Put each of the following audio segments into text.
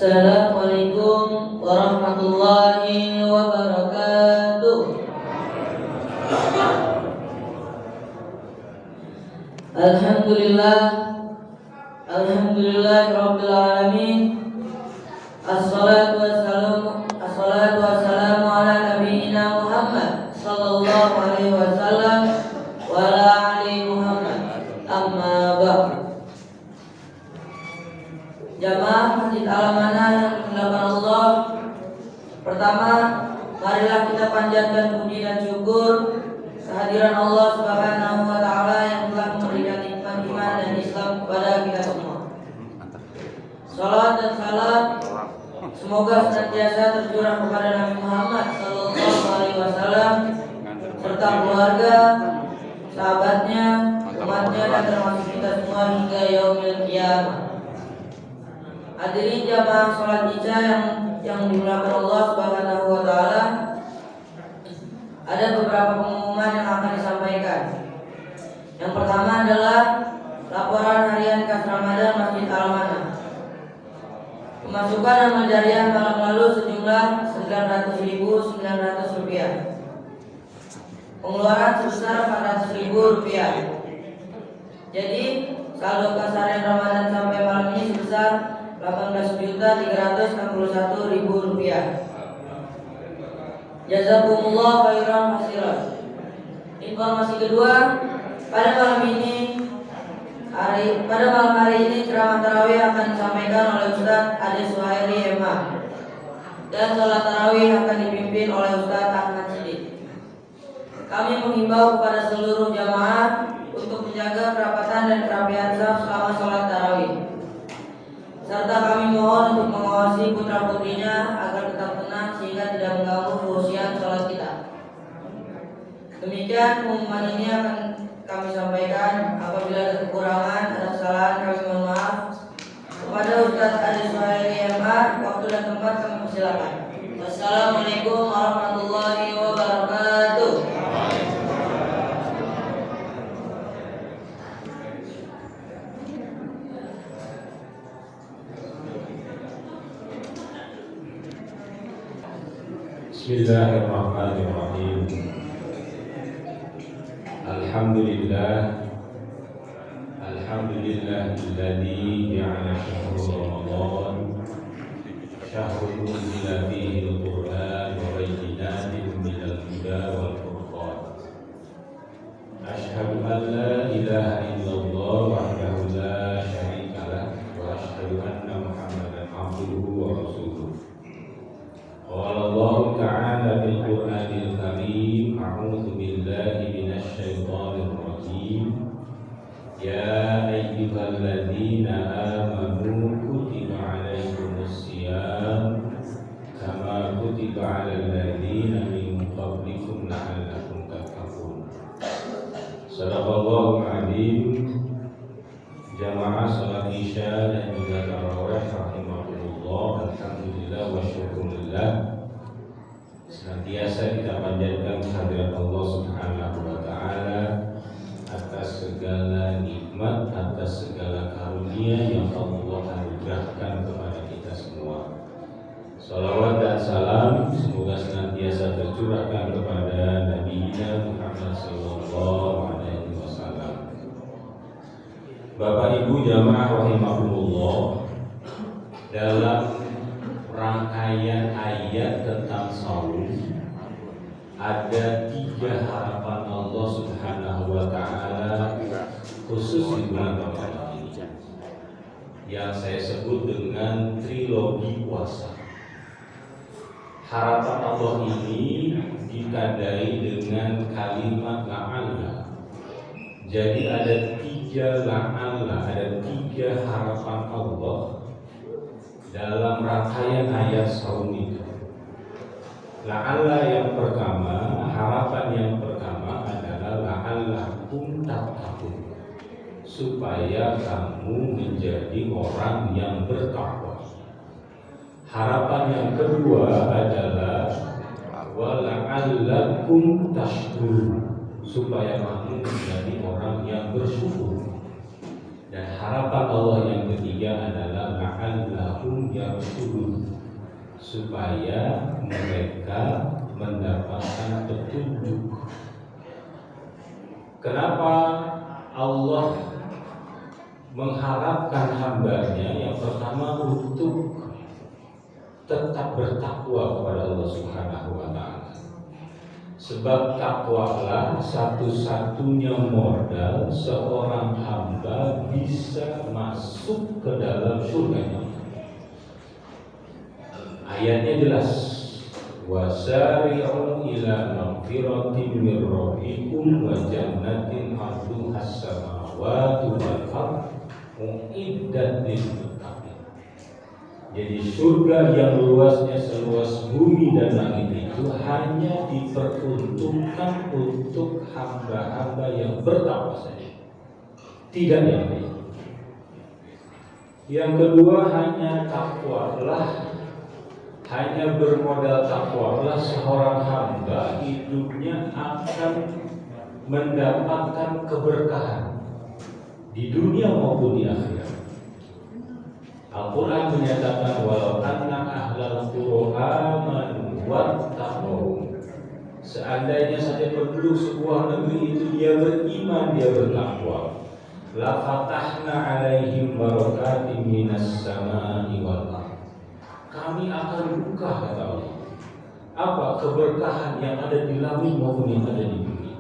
Assalamualaikum warahmatullahi wabarakatuh. Alhamdulillah, Rabbil alamin. Assalatu wassalamu ala nabiyyina Muhammad sallallahu alaihi wasallam wa ala ali Muhammad. Amma ba'd. Jamaah Masjid Al-Amanah yang dimuliakan Allah, pertama, marilah kita panjatkan puji dan syukur kehadiran Allah Subhanahu wa taala yang telah memberikan nikmat iman dan Islam kepada kita semua. Salawat dan salam semoga senantiasa tercurah kepada Nabi Muhammad sallallahu alaihi wasallam serta keluarga, sahabatnya, umatnya dan termasuk kita semua hingga yaumil qiyamah. Hadirin jamaah sholat isya yang dimuliakan Allah Subhanahu wa taala, ada beberapa pengumuman yang akan disampaikan. Yang pertama adalah laporan harian kas Ramadan Masjid Al-Amanah. Pemasukan amal jariah malam lalu sejumlah Rp900.900. Pengeluaran sebesar Rp400.000. Jadi saldo kas harian Ramadan sampai malam ini sebesar Rp18.361.000. Jazakumullah khairan hasiran. Informasi kedua, pada malam hari ini ceramah tarawih akan disampaikan oleh Ustaz Ade Suhairi MA dan sholat tarawih akan dipimpin oleh Ustaz Ahmad Siddiq. Kami menghimbau kepada seluruh jamaah untuk menjaga kerapatan dan kerapian saf selama sholat tarawih, serta kami mohon untuk mengawasi putra-putrinya agar tetap tenang sehingga tidak mengganggu kehusuan sholat kita. Demikian pengumuman ini akan kami sampaikan. Apabila ada kekurangan, ada kesalahan, kami mohon maaf. Kepada Ustaz Ade Suhairi MA, waktu dan tempat kami persilakan. Wassalamualaikum warahmatullahi wabarakatuh. Bismillahirrahmanirrahim. Alhamdulillahilladzi ja'ala syahrul Ramadan syahrun unzila fihi al-Qur'an wa bayyinatin minal huda wal furqan. Asyhadu an la ilaha illallah wahdahu la syarika lah wa asyhadu anna Muhammadan abduhu wa rasuluh. Qala Allah ta'ala fil Qur'anil Karim, a'udzu billahi minasy syaithanir rajim. Ya ayyuhalladzina amanu kutiba 'alaikumus shiyam kama kutiba 'alal ladzina min qablikum la'allakum tattaqun. Shadaqallahul 'azim. Jamaah salat isya dan juga tarawih rahimahullah, alhamdulillah wa syukurillah. Senantiasa kita panjatkan kehadirat Allah Subhanahu wa taala atas segala nikmat, atas segala karunia yang Allah anugerahkan kepada kita semua. Salawat dan salam semoga senantiasa tercurahkan kepada Nabi Muhammad sallallahu alaihi wasallam. Bapak Ibu jamaah rahimahullah, dalam rangkaian ayat tentang saum ada 3 harapan Allah Subhanahu wa taala khusus di bulan Ramadan ini yang saya sebut dengan trilogi puasa. Harapan Allah ini ditandai dengan kalimat la'alla. Jadi ada 3 la'alla, ada 3 harapan Allah dalam rangkaian ayat saum itu. La'alla yang pertama, harapan yang pertama adalah la'allakum tattaqun, supaya kamu menjadi orang yang bertakwa. Harapan yang kedua adalah wa la'allakum tashkurun, supaya kamu menjadi orang yang bersyukur. Dan harapan Allah yang ketiga adalah la'allahum yarshudun, supaya mereka mendapatkan petunjuk. Kenapa Allah mengharapkan hambanya? Yang pertama untuk tetap bertakwa kepada Allah Subhanahu wa Ta'ala. Sebab takwalah satu-satunya modal seorang hamba bisa masuk ke dalam surga. Ayatnya jelas, wasari'u ila magfiratin min rabbikum wa jannatin 'arduha as-samawati wal ardh u'iddat lil muttaqin. Jadi surga yang luasnya seluas bumi dan langit itu hanya diperuntukkan untuk hamba-hamba yang bertakwa saja, tidak yang lain. Yang kedua, hanya bermodal takwalah seorang hamba hidupnya akan mendapatkan keberkahan di dunia maupun di akhirat. Al-Quran menyatakan walau anna ahlal qura amanu wattaqu, seandainya saja penduduk sebuah negeri itu dia beriman, dia bertakwa, la fatahna alaihim barakatim minas samai wal ardh, kami akan buka, kata Allah, apa keberkahan yang ada di langit maupun yang ada di bumi.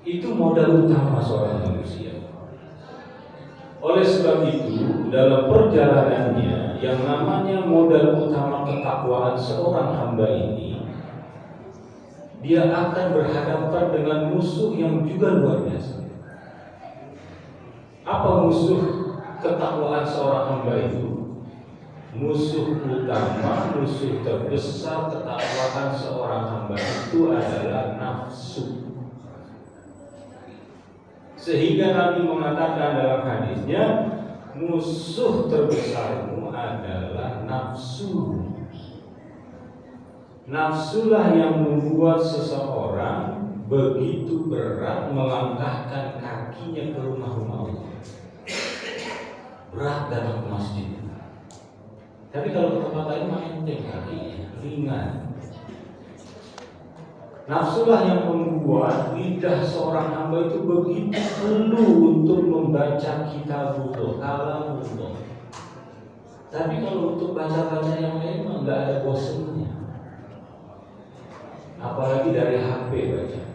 Itu modal utama seorang manusia. Oleh sebab itu, dalam perjalanannya yang namanya modal utama ketakwaan seorang hamba ini, dia akan berhadapan dengan musuh yang juga luar biasa. Apa musuh ketakwaan seorang hamba itu? Musuh utama, musuh terbesar ketakwaan seorang hamba itu adalah nafsu. Sehingga Nabi mengatakan dalam hadisnya, musuh terbesarmu adalah nafsu. Nafsulah yang membuat seseorang begitu berat melangkahkan kakinya ke rumah-rumah Allah. Berat datang ke masjid. Tapi kalau ke tempat lain mah enteng kakinya, ringan. Nafsulah yang membuat lidah seorang hamba itu begitu perlu untuk membaca kitabullah, kalamullah. Tapi kalau untuk baca-baca yang lain mah nggak ada bosannya. Apalagi dari HP bacanya.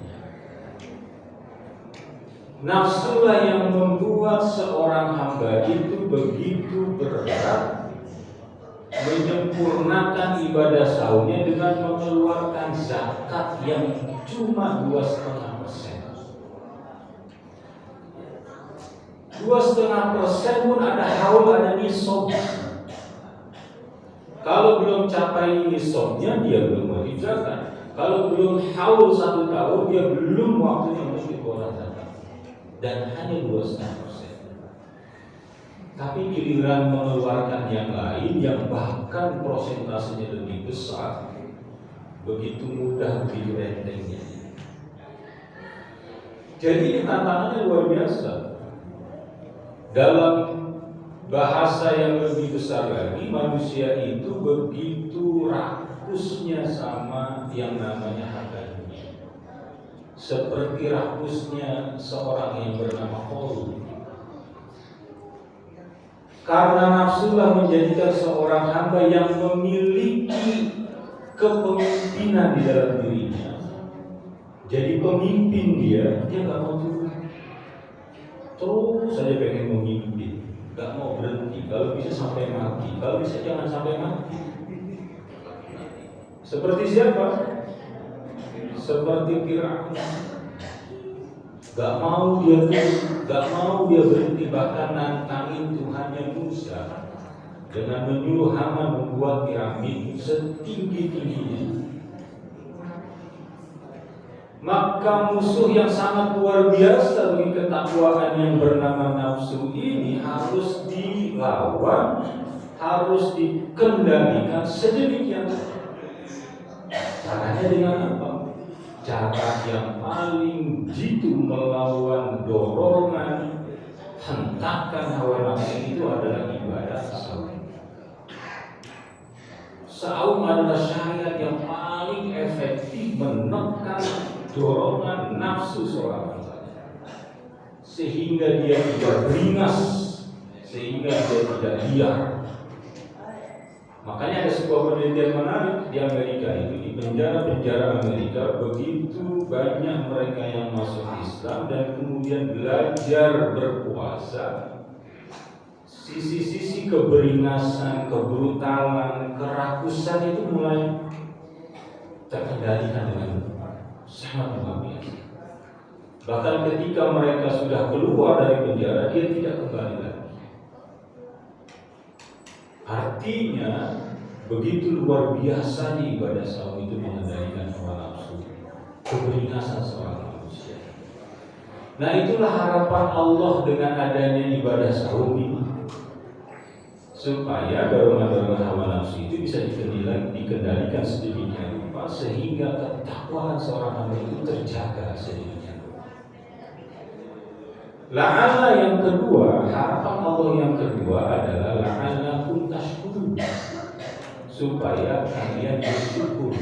Nafsulah yang membuat seorang hamba itu begitu berat menyempurnakan ibadah sahurnya dengan mengeluarkan zakat yang cuma 2,5%. 2,5% pun ada haul, ada nisab. Kalau belum capai nisabnya dia belum wajib zakat. Kalau belum haul 1 tahun dia belum waktunya untuk dikeluarkan zakat. Dan hanya 2,5%. Tapi giliran mengeluarkan yang lain yang bahkan prosentasenya lebih besar, begitu mudah, begitu entengnya. Jadi tantangannya luar biasa. Dalam bahasa yang lebih besar lagi, manusia itu begitu rakusnya sama yang namanya harta dunia. Seperti rakusnya seorang yang bernama Qarun. Karena nafsulah menjadikan seorang hamba yang memiliki kepemimpinan di dalam dirinya. Jadi pemimpin dia nggak mau turun. Terus saja pengen memimpin, nggak mau berhenti. Kalau bisa sampai mati, kalau bisa jangan sampai mati. Seperti siapa? Seperti Firaun. Gak mau dia berhenti, bahkan nantangin Tuhannya Musa dengan menyuruh Haman membuat piramid setinggi-tingginya. Maka musuh yang sangat luar biasa bagi ketakwaan yang bernama nafsu ini harus dilawan, harus dikendalikan sedemikian. Caranya dengan apa? cara yang paling jitu melawan dorongan hentakan hawa nafsu itu adalah ibadah saum. Saum adalah syariat yang paling efektif menekan dorongan nafsu seorang hamba, sehingga dia tidak beringas, sehingga dia tidak liar. Makanya ada sebuah penelitian menarik di Amerika itu, di penjara-penjara Amerika begitu banyak mereka yang masuk Islam dan kemudian belajar berpuasa. Sisi-sisi keberingasan, kebrutalan, kerakusan itu mulai terkendalikan dengan sangat luar biasa. Bahkan ketika mereka sudah keluar dari penjara, dia tidak kembali lagi. Artinya begitu luar biasanya ibadah saum itu mengendalikan hawa nafsu, keberingasan seorang manusia. Nah, itulah harapan Allah dengan adanya ibadah saum ini, supaya dorongan-dorongan hawa nafsu itu bisa dikendalikan sedemikian rupa sehingga ketakwaan seorang hamba itu terjaga sedemikian rupa. La'alla yang kedua, harapan Allah yang kedua adalah la'allakum tashkurun, supaya kalian bersyukur.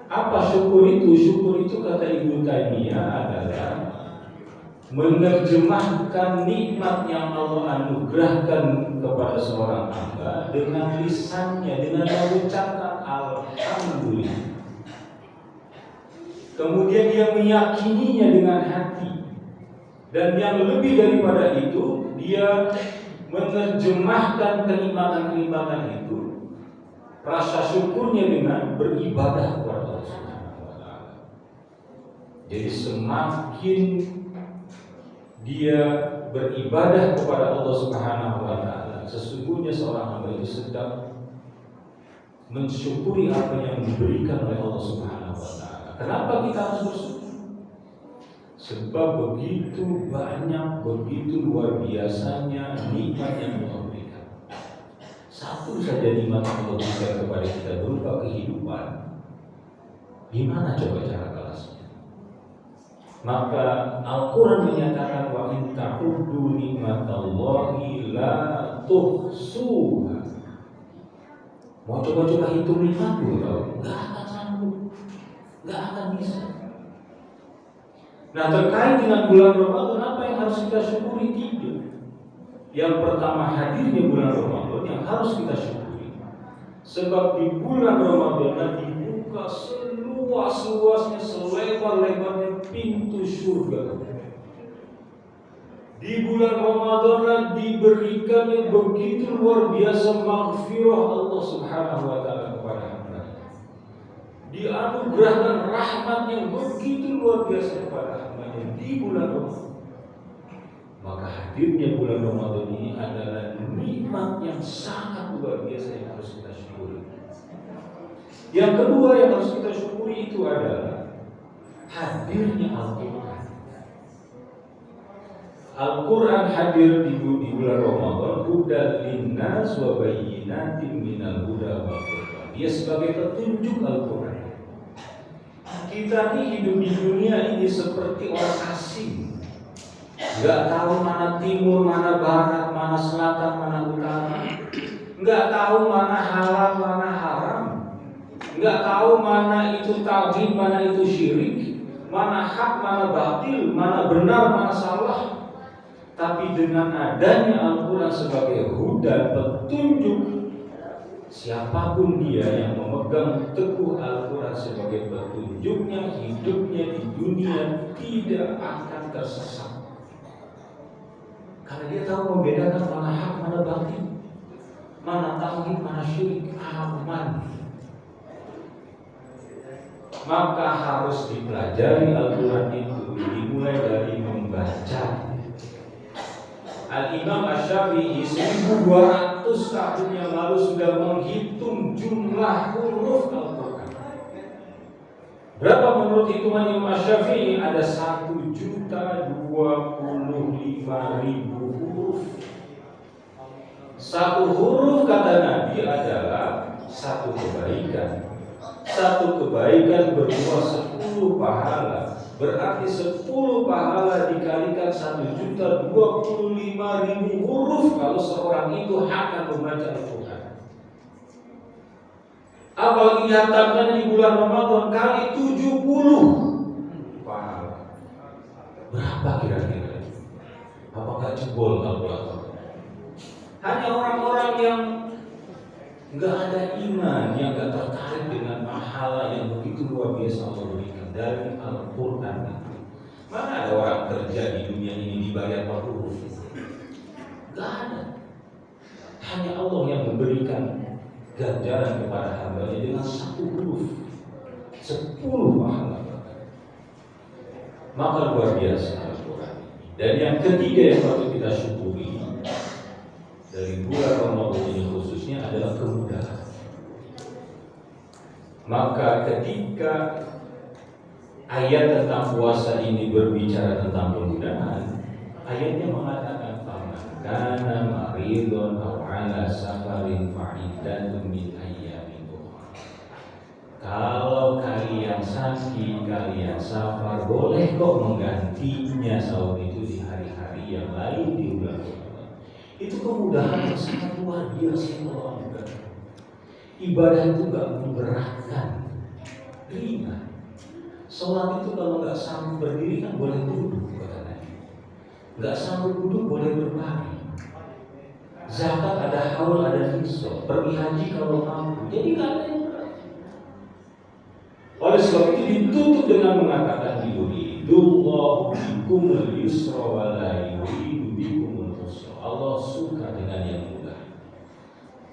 Apa syukur itu? Syukur itu kata Ibnu Taimiyah adalah menerjemahkan nikmat yang Allah anugerahkan kepada seorang hamba dengan lisannya, dengan mengucapkan alhamdulillah. Kemudian dia meyakininya dengan hati. Dan yang lebih daripada itu, dia menerjemahkan kenikmatan-kenikmatan itu, rasa syukurnya dengan beribadah kepada Allah Subhanahu wa taala. Jadi semakin dia beribadah kepada Allah Subhanahu wa taala, sesungguhnya seorang hamba itu sedang mensyukuri apa yang diberikan oleh Allah Subhanahu wa taala. Kenapa kita harus bersyukur? Sebab begitu banyak, begitu luar biasanya nikmat yang Allah berikan. Satu saja nikmat yang Allah berikan kepada kita berupa kehidupan. Gimana coba cara balasnya? Maka Al-Quran menyatakan wa in ta'uddu nikmatallahi la tuhsuha. Mau coba-coba hitung nikmat dulu, nggak akan sanggup, nggak akan bisa. Nah, terkait dengan bulan Ramadan, apa yang harus kita syukuri? Tiga. Yang pertama, hadirnya bulan Ramadan yang harus kita syukuri. Sebab di bulan Ramadan dibuka seluas-luasnya, selebar-lebarnya pintu surga. Di bulan Ramadan diberikannya begitu luar biasa maghfirah Allah Subhanahu wa taala kepada hamba. Dianugerahkan rahmat yang begitu luar biasa kepada hambanya di bulan Ramadan. Maka hadirnya bulan Ramadan ini adalah nikmat yang sangat luar biasa yang harus kita syukuri. Yang kedua yang harus kita syukuri itu adalah hadirnya Al-Quran. Al-Quran hadir di bulan Ramadan, hudan linnas wa bayyinatin minal huda wal furqan. Dia sebagai petunjuk Al-Quran. Kita ini hidup di dunia ini seperti orang asing, nggak tahu mana timur, mana barat, mana selatan, mana utara, nggak tahu mana halal, mana haram, nggak tahu mana itu tauhid, mana itu syirik, mana hak, mana batil, mana benar, mana salah. Tapi dengan adanya Al-Quran sebagai hudan, petunjuk, siapapun dia yang memegang teguh Al-Quran sebagai petunjuknya, hidupnya di dunia tidak akan tersesat. Karena dia tahu membedakan mana hak, mana batil, mana tauhid, mana syirik, aman. Maka harus dipelajari Al-Quran itu dimulai dari membaca. Al-Imam Asy-Syafi'i 1200 tahun yang lalu sudah menghitung jumlah huruf Al-Quran. Berapa menurut hitungan Imam Asy-Syafi'i? Ada 1.025.000 huruf. Satu huruf kata Nabi adalah satu kebaikan. Satu kebaikan berbuah 10 pahala. Berarti 10 pahala dikalikan 1.025.000 huruf kalau seorang itu akan membaca Al-Quran. Apalagi dihatamkan di bulan Ramadan kali 70 pahala. Berapa kira-kira? Apakah jebol kalkulator? Hanya orang-orang yang nggak ada iman, yang nggak tertarik dengan pahala yang begitu luar biasa Allah berikan dari Al-Quran. Mana ada orang kerja di dunia ini dibayar per huruf? Nggak ada. Hanya Allah yang memberikan ganjaran kepada hambanya dengan 1 huruf, 10 pahala. Maka luar biasa Al-Quran. Dan yang ketiga yang patut kita syukuri dari bulan Ramadan ini khususnya adalah kemudahan. Maka ketika ayat tentang puasa ini berbicara tentang kemudahan, ayatnya mengatakan kana maridun aw ala safarin fa'iddatun min ayyamin ukhra. Kalau kalian sakit, kalian safar, boleh kok menggantinya saum itu di hari-hari yang lain di bulan Ramadan. Itu kemudahan yang sangat luar biasa Allah berikan. Ibadah itu gak memberatkan, ringan. Sholat itu kalau gak sanggup berdiri kan boleh duduk, kata Nabi. Gak sanggup duduk boleh berbaring. Zakat ada haul, ada hisab. Pergi haji kalau mampu. Jadi gak ada yang berat. Oleh sebab itu ditutup dengan mengatakan yuridullahu bikumul yusra wa la yuridu bikumul usra. Allah suka dengan yang mudah.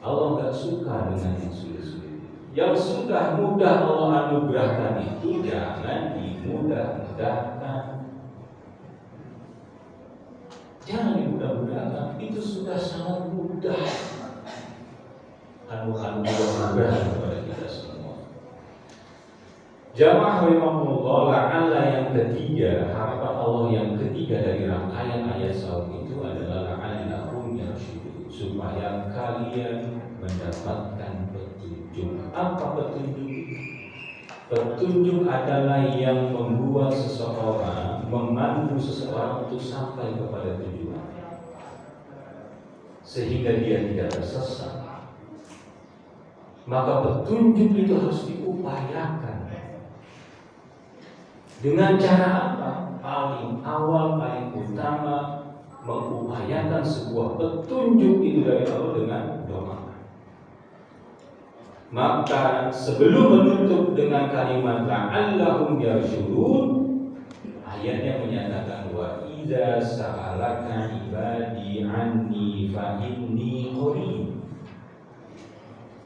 Allah gak suka dengan yang sulit-sulit. Yang sudah mudah Allah anugerahkan itu jangan dimudah-mudahkan. Jangan dimudah-mudahkan. Itu sudah sangat mudah. Anugerah kepada kita semua. Jamaah rahimahullah, la'alla yang ketiga, harapan Allah yang ketiga dari rangkaian ayat saum itu adalah la'allahum yarshudun, supaya kalian mendapatkan petunjuk. Apa petunjuk? Petunjuk adalah yang membuat seseorang, memandu seseorang untuk sampai kepada tujuan, sehingga dia tidak tersesat. Maka petunjuk itu harus diupayakan. Dengan cara apa? Paling awal, paling utama, mengupayakan sebuah petunjuk itu dari Allah dengan doa. Maka sebelum menutup dengan kalimat la'allahum yarshudun, ayatnya menyatakan wa idza sa'alaka ibadi anni fa inni qarib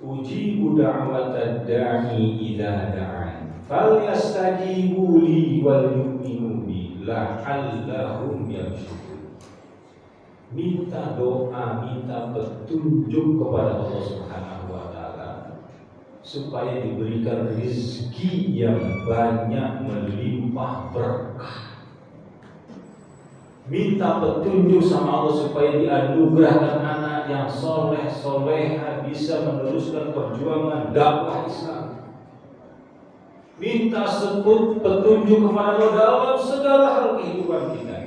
ujibu da'watad da'i idza da'an falyastajibu li wal yu'minu bi la'allahum yarshudun. Minta doa, minta petunjuk kepada Allah Subhanahu wa taala supaya diberikan rezeki yang banyak melimpah berkah. Minta petunjuk sama Allah supaya dianugerahkan anak yang soleh soleha bisa meneruskan perjuangan dakwah Islam. Minta sebut petunjuk kepada Allah dalam segala hal kehidupan kita.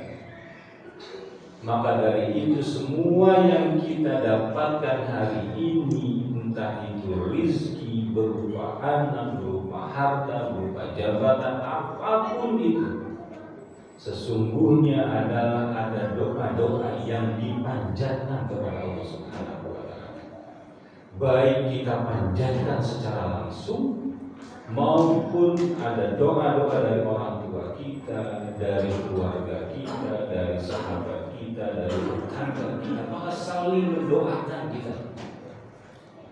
Maka dari itu semua yang kita dapatkan hari ini, entah itu rezeki berupa anak, berupa harta, berupa jabatan, apapun itu, sesungguhnya adalah ada doa-doa yang dipanjatkan kepada Allah Subhanahu wa taala. Baik kita panjatkan secara langsung maupun ada doa-doa dari orang tua kita, dari keluarga kita, dari sahabat kita, dari tetangga kita, maka saling mendoakan kita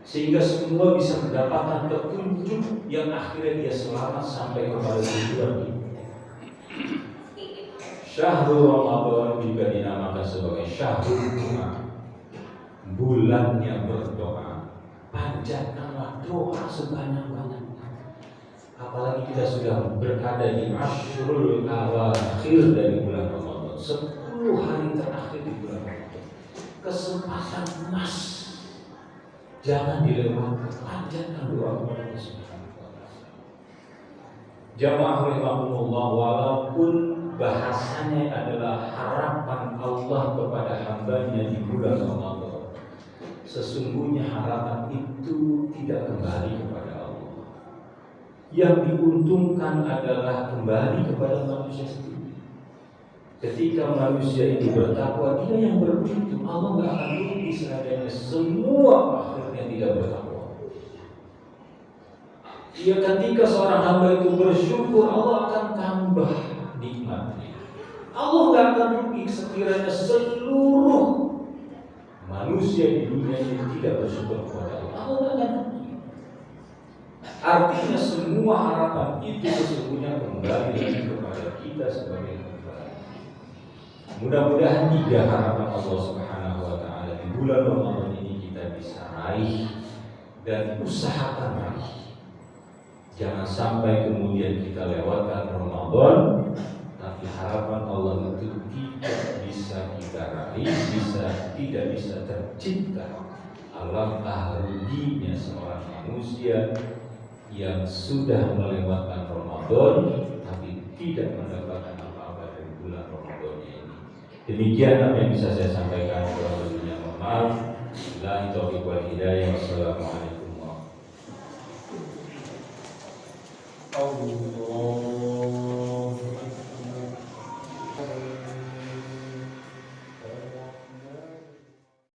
sehingga semua bisa mendapatkan petunjuk yang akhirnya dia selamat sampai kepada tujuan kita. Syahrul Ramadan juga dinamakan sebagai syahrul doa, bulannya berdoa. Panjatkanlah doa sebanyak-banyaknya. Apalagi kita sudah berada di Ashrul Awakhir dari bulan Ramadan, 10 hari terakhir di bulan Ramadan. Kesempatan emas, jangan dilewatkan. Panjatkan doa kepada Allah Subhanahu wa taala. Jamaah rahimakumullah, walaupun bahasanya adalah harapan Allah kepada hambanya di bulan Ramadan, sesungguhnya harapan itu tidak kembali kepada Allah. Yang diuntungkan adalah kembali kepada manusia sendiri. Ketika manusia ini bertakwa, dia yang beruntung. Allah nggak akan rugi seandainya semua akhirnya tidak bertakwa. Ya, ketika seorang hamba itu bersyukur, Allah akan tambah nikmatnya. Allah nggak akan rugi sekiranya seluruh manusia di dunia ini tidak bersyukur kepada Allah. Allah nggak akan rugi. Artinya semua harapan itu sesungguhnya kembali lagi kepada kita sebagai hamba. Mudah-mudahan 3 harapan Allah Subhanahu wa Ta'ala di bulan Ramadan ini kita bisa raih dan usahakan raih. Jangan sampai kemudian kita lewatkan Ramadan, tapi harapan Allah itu tidak bisa kita raih, tidak bisa tercipta. Alangkah ruginya seorang manusia yang sudah melewatkan Ramadan, tapi tidak mendapatkan apa-apa dari bulan Ramadannya ini. Demikian apa yang bisa saya sampaikan. Mohon maaf. Billahi taufiq wal hidayah. Wassalamualaikum.